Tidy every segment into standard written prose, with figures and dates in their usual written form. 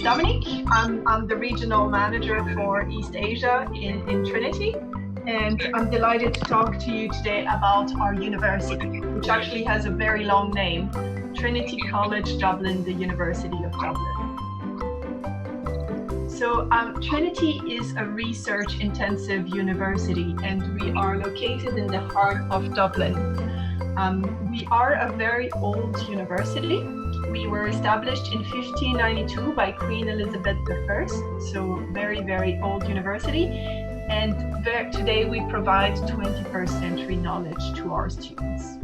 Dominic. I'm the regional manager for East Asia in Trinity, and I'm delighted to talk to you today about our university, which actually has a very long name, Trinity College Dublin, the University of Dublin. So Trinity is a research-intensive university, and we are located in the heart of Dublin. We are a very old university. We were established in 1592 by Queen Elizabeth I, so very, very old university. And today we provide 21st century knowledge to our students.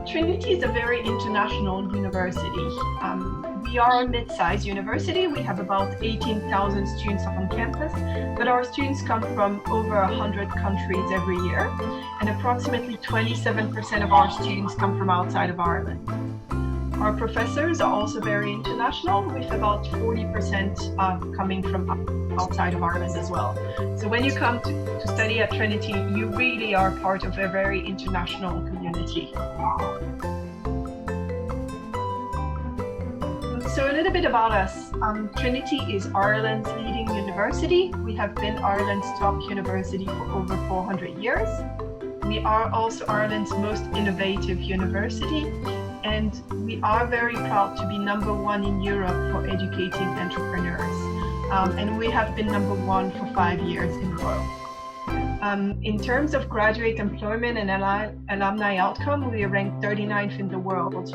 Trinity is a very international university. We are a mid-sized university. We have about 18,000 students on campus, but our students come from over 100 countries every year, and approximately 27% of our students come from outside of Ireland. Our professors are also very international, with about 40% coming from outside of Ireland as well. So when you come to study at Trinity, you really are part of a very international community. So a little bit about us. Trinity is Ireland's leading university. We have been Ireland's top university for over 400 years. We are also Ireland's most innovative university, and we are very proud to be #1 in Europe for educating entrepreneurs. And we have been #1 for 5 years in a row. In terms of graduate employment and alumni outcome, we are ranked 39th in the world.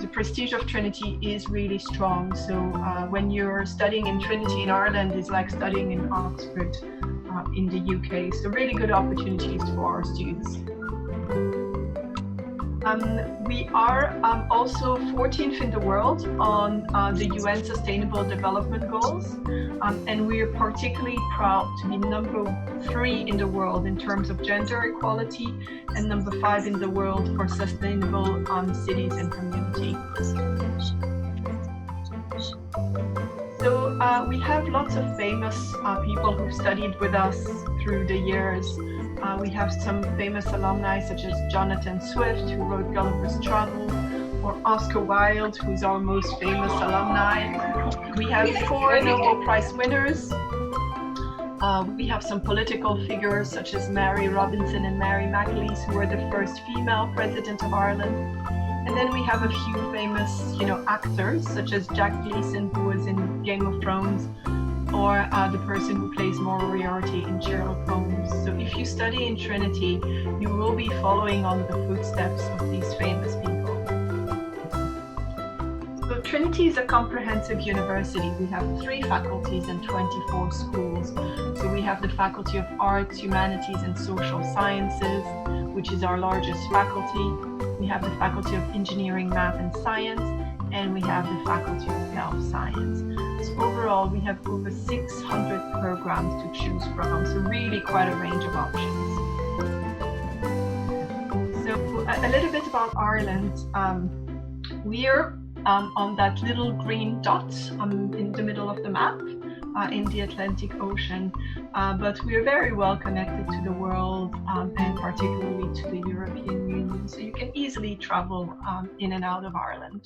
The prestige of Trinity is really strong. So when you're studying in Trinity in Ireland, it's like studying in Oxford in the UK. So really good opportunities for our students. We are also 14th in the world on the UN Sustainable Development Goals, and we are particularly proud to be #3 in the world in terms of gender equality and #5 in the world for sustainable cities and community. So we have lots of famous people who've studied with us through the years. We have some famous alumni such as Jonathan Swift, who wrote Gulliver's Travels, or Oscar Wilde, who's our most famous alumni. We have 4 Nobel Prize winners. We have some political figures such as Mary Robinson and Mary McAleese, who were the first female president of Ireland. And then we have a few famous, actors such as Jack Gleeson, who was in Game of Thrones, or the person who plays Moriarty in Sherlock Holmes. So if you study in Trinity, you will be following on the footsteps of these famous people. So Trinity is a comprehensive university. We have 3 faculties and 24 schools. So we have the Faculty of Arts, Humanities and Social Sciences, which is our largest faculty. We have the Faculty of Engineering, Math and Science, and we have the Faculty of Health Science. So overall, we have over 600 programs to choose from, so really quite a range of options. So a little bit about Ireland. We're on that little green dot in the middle of the map in the Atlantic Ocean, but we're very well connected to the world and particularly to the European Union, so you can easily travel in and out of Ireland.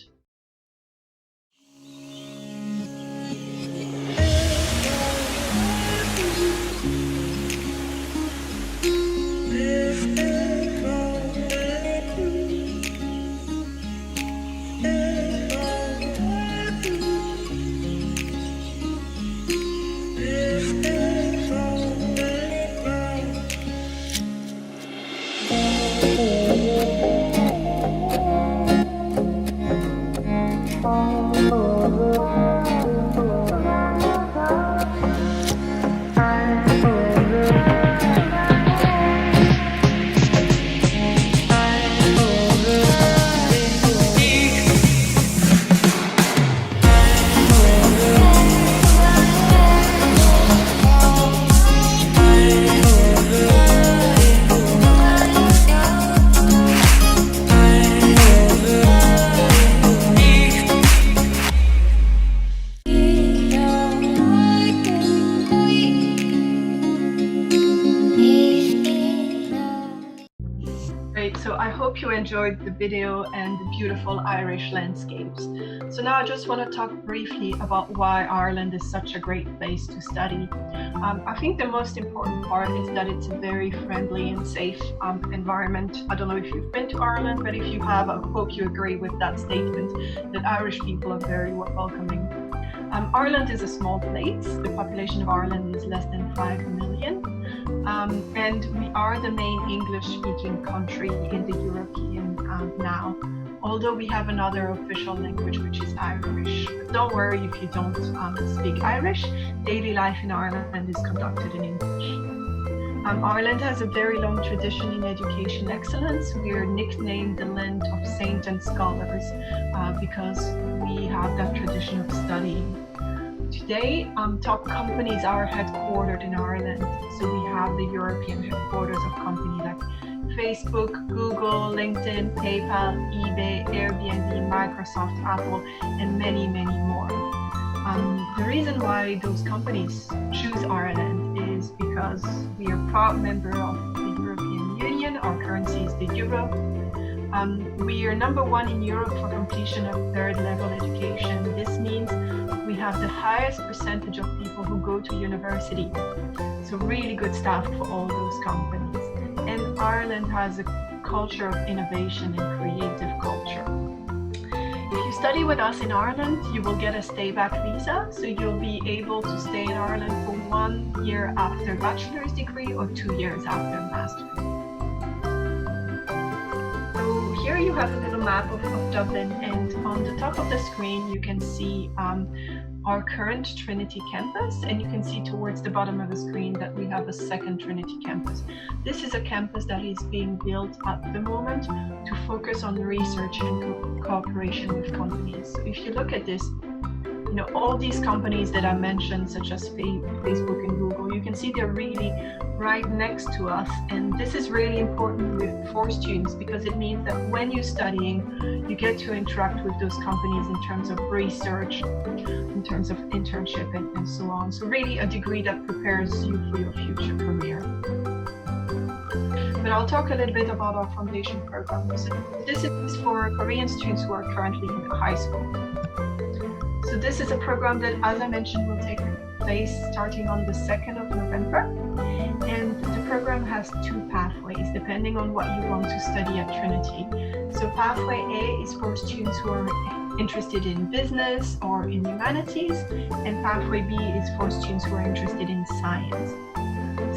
enjoyed the video and the beautiful Irish landscapes. So now I just want to talk briefly about why Ireland is such a great place to study. I think the most important part is that it's a very friendly and safe environment. I don't know if you've been to Ireland, but if you have, I hope you agree with that statement, that Irish people are very welcoming. Ireland is a small place. The population of Ireland is less than 5 million. And we are the main English-speaking country in the European now, although we have another official language, which is Irish. But don't worry if you don't speak Irish. Daily life in Ireland is conducted in English. Ireland has a very long tradition in education excellence. We are nicknamed the land of saints and scholars because we have that tradition of studying. Today, top companies are headquartered in Ireland. So we have the European headquarters of companies like Facebook, Google, LinkedIn, PayPal, eBay, Airbnb, Microsoft, Apple, and many, many more. The reason why those companies choose Ireland is because we are a proud member of the European Union. Our currency is the euro. We are number one in Europe for completion of third level education. This means we have the highest percentage of people who go to university. So really good stuff for all those companies. And Ireland has a culture of innovation and creative culture. If you study with us in Ireland, you will get a stay-back visa. So you'll be able to stay in Ireland for 1 year after bachelor's degree or 2 years after master's. Here you have a little map of Dublin, and on the top of the screen you can see our current Trinity campus, and you can see towards the bottom of the screen that we have a second Trinity campus. This is a campus that is being built at the moment to focus on research and cooperation with companies. So if you look at this, you know, all these companies that I mentioned, such as Facebook and Google, you can see they're really right next to us. And this is really important for students because it means that when you're studying, you get to interact with those companies in terms of research, in terms of internship, and so on. So really a degree that prepares you for your future career. But I'll talk a little bit about our foundation program. So this is for Korean students who are currently in high school. So this is a program that, as I mentioned, will take place starting on the 2nd of November. And the program has 2 pathways, depending on what you want to study at Trinity. So pathway A is for students who are interested in business or in humanities, and pathway B is for students who are interested in science.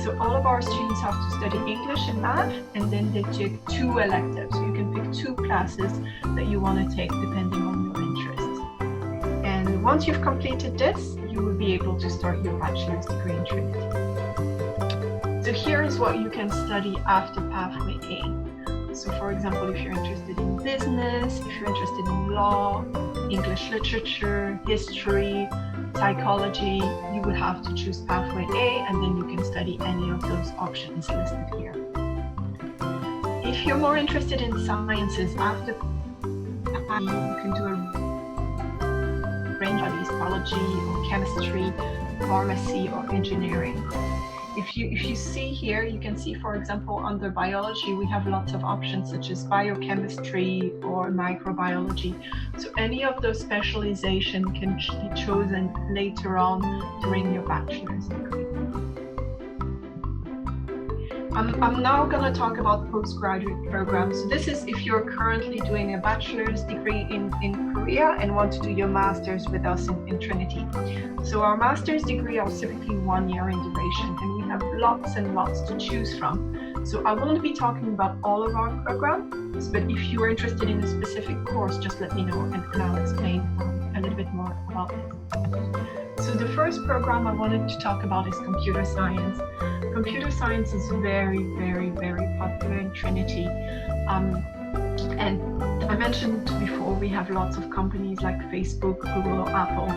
So all of our students have to study English and math, and then they take 2 electives. So you can pick 2 classes that you want to take depending on your interests. And once you've completed this, you will be able to start your bachelor's degree in Trinity. So here is what you can study after pathway A. So for example, if you're interested in business, if you're interested in law, English literature, history, psychology, you would have to choose pathway A, and then you can study any of those options listed here. If you're more interested in sciences, after you can do a range of these, biology or chemistry, pharmacy or engineering. If you see here, you can see, for example, under biology, we have lots of options such as biochemistry or microbiology. So any of those specializations can be chosen later on during your bachelor's degree. I'm now going to talk about postgraduate programs. So this is if you're currently doing a bachelor's degree in Korea and want to do your master's with us in Trinity. So our master's degree are typically 1 year in duration, and we have lots and lots to choose from. So I won't be talking about all of our programs, but if you are interested in a specific course, just let me know and I'll explain a little bit more about it. So the first program I wanted to talk about is computer science. Computer science is very, very, very popular in Trinity. And I mentioned before, we have lots of companies like Facebook, Google, or Apple.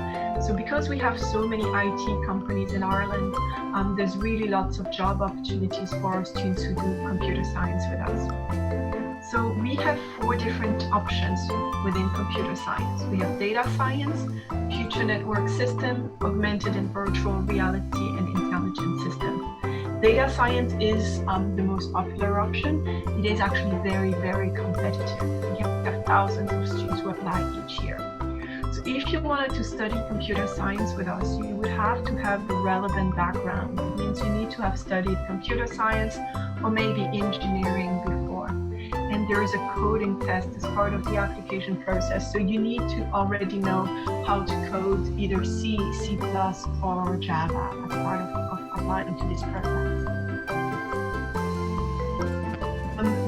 So because we have so many IT companies in Ireland, there's really lots of job opportunities for our students who do computer science with us. So we have 4 different options within computer science. We have data science, future network system, augmented and virtual reality, and intelligent system. Data science is the most popular option. It is actually very, very competitive. We have thousands of students who apply each year. So if you wanted to study computer science with us, you would have to have the relevant background. It means you need to have studied computer science or maybe engineering before. And there is a coding test as part of the application process. So you need to already know how to code either C, C++, or Java as part of applying to this program.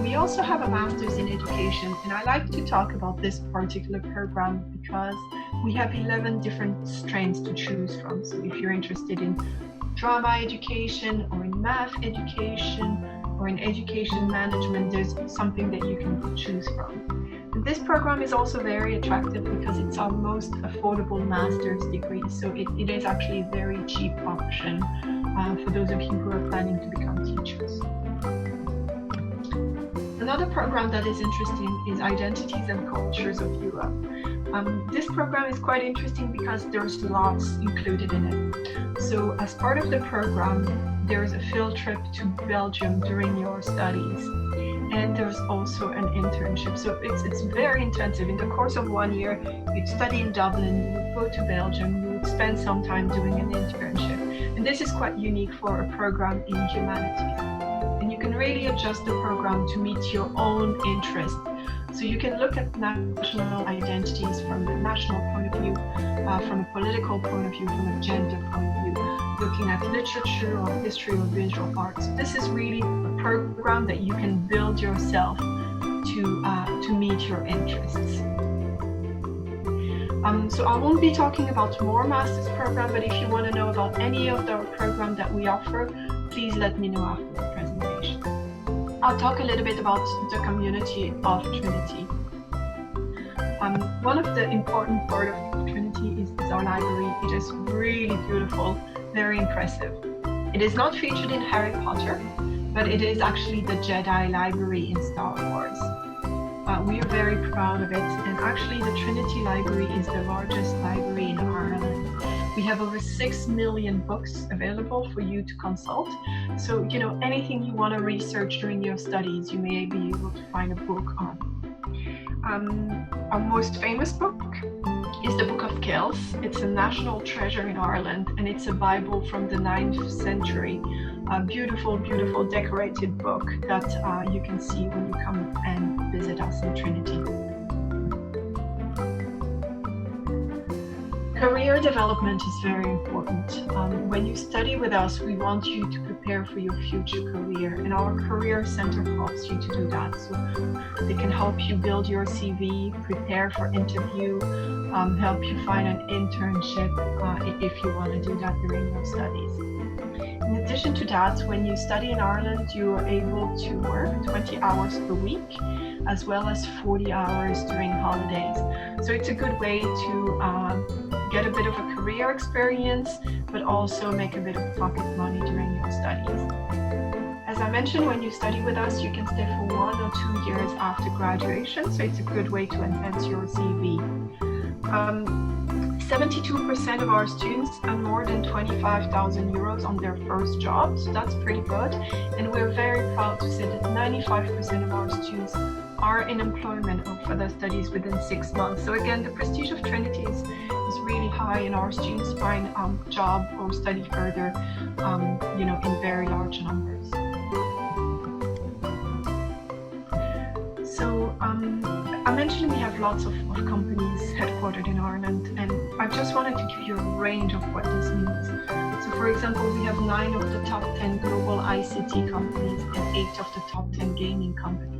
We also have a master's in education, and I like to talk about this particular program because we have 11 different streams to choose from. So if you're interested in drama education or in math education or in education management, there's something that you can choose from. And this program is also very attractive because it's our most affordable master's degree. So it is actually a very cheap option for those of you who are planning to become teachers. Another program that is interesting is Identities and Cultures of Europe. This program is quite interesting because there's lots included in it. So as part of the program, there's a field trip to Belgium during your studies. And there's also an internship. So it's very intensive. In the course of 1 year, you'd study in Dublin, you would go to Belgium, you would spend some time doing an internship. And this is quite unique for a program in humanities. And you can really adjust the program to meet your own interests. So you can look at national identities from the national point of view, from a political point of view, from a gender point of view, looking at literature or history or visual arts. This is really a program that you can build yourself to meet your interests. So I won't be talking about more master's program, but if you want to know about any of the program that we offer, please let me know after the presentation. I'll talk a little bit about the community of Trinity. One of the important part of Trinity is our library. It is really beautiful, very impressive. It is not featured in Harry Potter, but it is actually the Jedi library in Star Wars. We are very proud of it, and actually the Trinity Library is the largest library in Ireland. We have over 6 million books available for you to consult. So, anything you want to research during your studies, you may be able to find a book on. Our most famous book is the Book of Kells. It's a national treasure in Ireland, and it's a Bible from the 9th century. A beautiful, beautiful decorated book that you can see when you come and visit us in Trinity. Career development is very important. When you study with us, we want you to prepare for your future career, and our Career Center helps you to do that. So they can help you build your CV, prepare for interview, help you find an internship if you want to do that during your studies. In addition to that, when you study in Ireland, you are able to work 20 hours per week, as well as 40 hours during holidays. So it's a good way to get a bit of a career experience, but also make a bit of pocket money during your studies. As I mentioned, when you study with us, you can stay for 1 or 2 years after graduation, so it's a good way to enhance your CV. 72% of our students earn more than 25,000 euros on their first job, so that's pretty good. And we're very proud to say that 95% of our students are in employment or further studies within 6 months. So again, the prestige of Trinity is really high, and our students find job or study further, in very large numbers. So I mentioned we have lots of companies headquartered in Ireland, and I just wanted to give you a range of what this means. So for example, we have 9 of the top 10 global ICT companies and 8 of the top 10 gaming companies.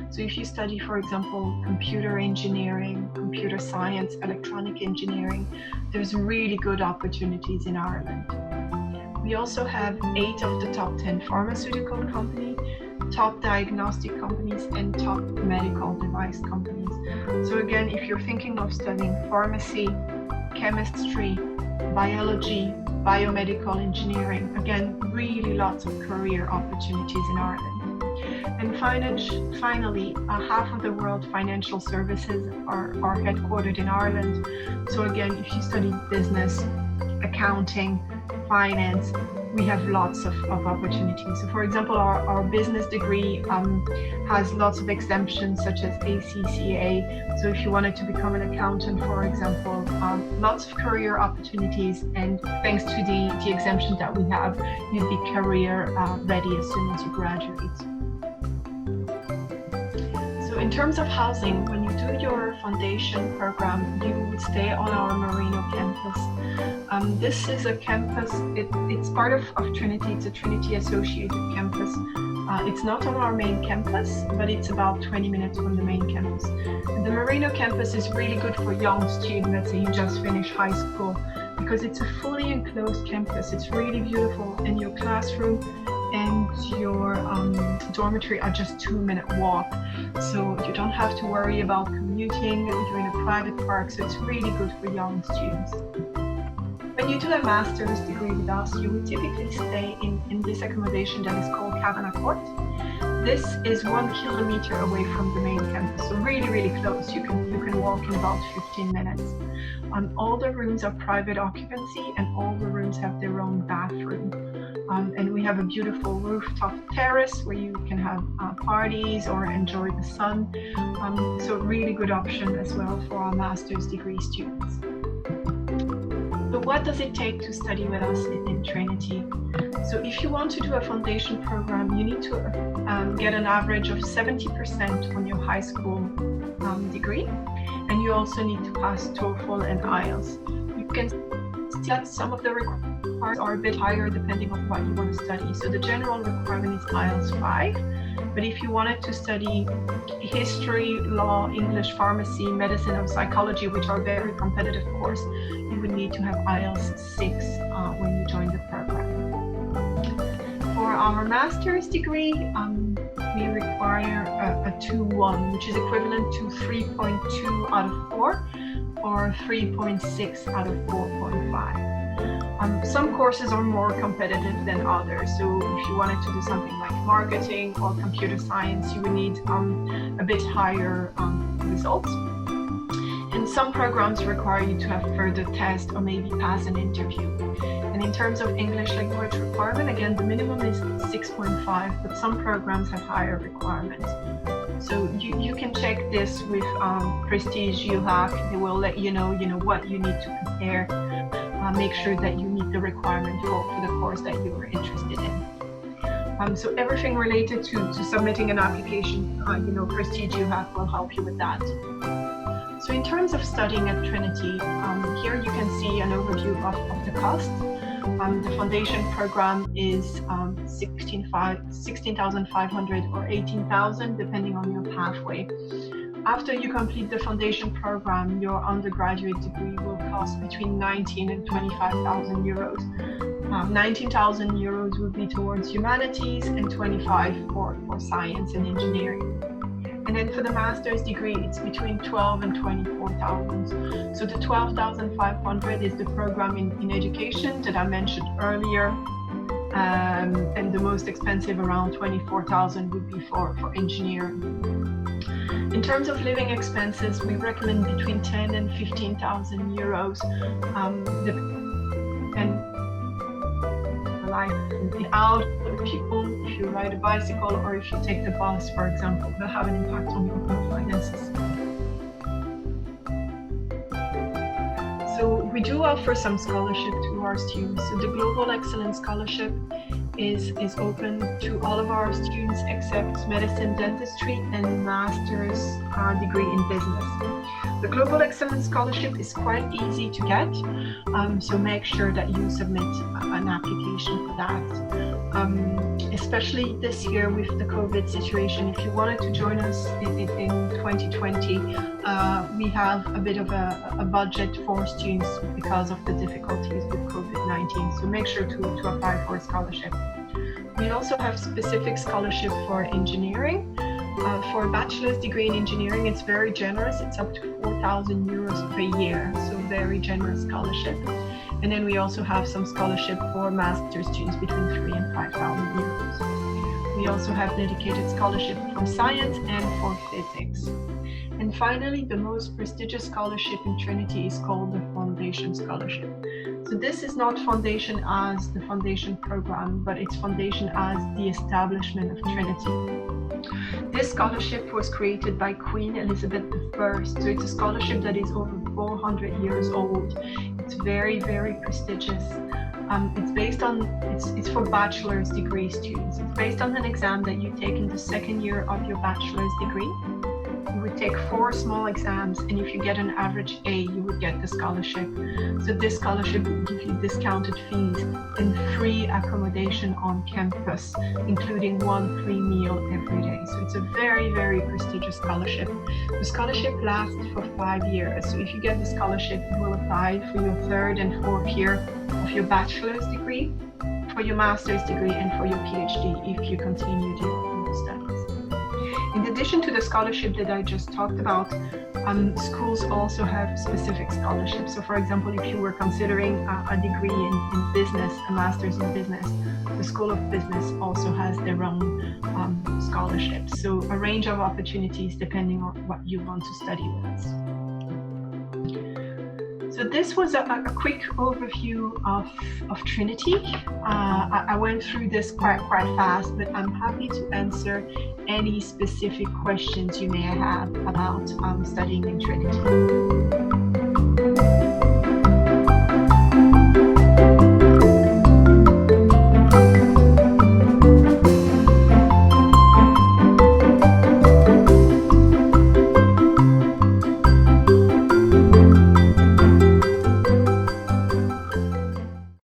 So if you study, for example, computer engineering, computer science, electronic engineering, there's really good opportunities in Ireland. We also have 8 of the top 10 pharmaceutical companies, top diagnostic companies, and top medical device companies. So again, if you're thinking of studying pharmacy, chemistry, biology, biomedical engineering, again, really lots of career opportunities in Ireland. And finally, half of the world financial services are headquartered in Ireland. So again, if you study business, accounting, finance, we have lots of opportunities. So for example, our business degree has lots of exemptions such as ACCA. So if you wanted to become an accountant, for example, lots of career opportunities, and thanks to the exemption that we have, you'd be career ready as soon as you graduate. So in terms of housing, when you do your foundation program, you would stay on our Merino campus. This is a campus, it's part of Trinity, it's a Trinity associated campus. It's not on our main campus, but it's about 20 minutes from the main campus. And the Merino campus is really good for young students, let's say you just finished high school, because it's a fully enclosed campus. It's really beautiful, and your classroom and your dormitory are just 2-minute walk. So you don't have to worry about commuting, you're in a private park, so it's really good for young students. When you do a master's degree with us, you will typically stay in this accommodation that is called Cabana Court. This is 1 kilometer away from the main campus, so really, really close. You can walk in about 15 minutes. All the rooms are private occupancy, and all the rooms have their own bathroom. And we have a beautiful rooftop terrace where you can have parties or enjoy the sun. So really good option as well for our master's degree students. So what does it take to study with us in Trinity? So if you want to do a foundation program, you need to get an average of 70% on your high school degree, and you also need to pass TOEFL and IELTS. You can see that some of the requirements are a bit higher depending on what you want to study. So the general requirement is IELTS 5, but if you wanted to study history, law, English, pharmacy, medicine, or psychology, which are very competitive courses, you would need to have IELTS 6 when you join the program. For our master's degree, we require a 2-1, which is equivalent to 3.2 out of 4 or 3.6 out of 4.5. Some courses are more competitive than others, so if you wanted to do something like marketing or computer science, you would need a bit higher results. And some programs require you to have further tests or maybe pass an interview. And in terms of English language requirement, again, the minimum is 6.5, but some programs have higher requirements. So you can check this with Prestigi유학. They will let you know what you need to prepare. Make sure that you meet the requirement for the course that you are interested in. So everything related to submitting an application, Prestigi유학 will help you with that. So in terms of studying at Trinity, here you can see an overview of the cost. The foundation program is 16,500 or 18,000, depending on your pathway. After you complete the foundation program, your undergraduate degree will cost between 19 and 25,000 euros. 19,000 euros would be towards humanities and 25 for science and engineering. And then for the master's degree, it's between 12 and 24,000. So the 12,500 is the program in education that I mentioned earlier. And the most expensive, around 24,000, would be for engineering. In terms of living expenses, we recommend between 10 and 15,000 euros. And life out if you ride a bicycle or if you take the bus, for example, will have an impact on your finances. So we do offer some scholarship to our students. So the Global Excellence Scholarship is open to all of our students except medicine, dentistry, and master's degree in business. The Global Excellence Scholarship is quite easy to get, so make sure that you submit an application for that. Especially this year with the COVID situation, if you wanted to join us in 2020, we have a bit of a budget for students because of the difficulties with COVID-19, so make sure to apply for a scholarship. We also have specific scholarship for engineering. For a bachelor's degree in engineering, it's very generous. It's up to 4,000 euros per year, so very generous scholarship. And then we also have some scholarship for master's students between 3,000 and 5,000 euros. We also have dedicated scholarship for science and for physics. And finally, the most prestigious scholarship in Trinity is called the Foundation Scholarship. So this is not foundation as the foundation program, but it's foundation as the establishment of Trinity. This scholarship was created by Queen Elizabeth I, so it's a scholarship that is over 400 years old. It's very, very prestigious. It's for bachelor's degree students. It's based on an exam that you take in the second year of your bachelor's degree. You would take 4 small exams, and if you get an average A, you would get the scholarship. So this scholarship will give you discounted fees and free accommodation on campus, including 1 free meal every day. So it's a very, very prestigious scholarship. The scholarship lasts for 5 years. So if you get the scholarship, you will apply for your 3rd and 4th year of your bachelor's degree, for your master's degree, and for your PhD if you continue your studies. In addition to the scholarship that I just talked about, schools also have specific scholarships. So for example, if you were considering a degree in business, a master's in business, the School of Business also has their own scholarships. So a range of opportunities depending on what you want to study with us. So this was a quick overview of Trinity. I went through this quite fast, but I'm happy to answer any specific questions you may have about studying in Trinity.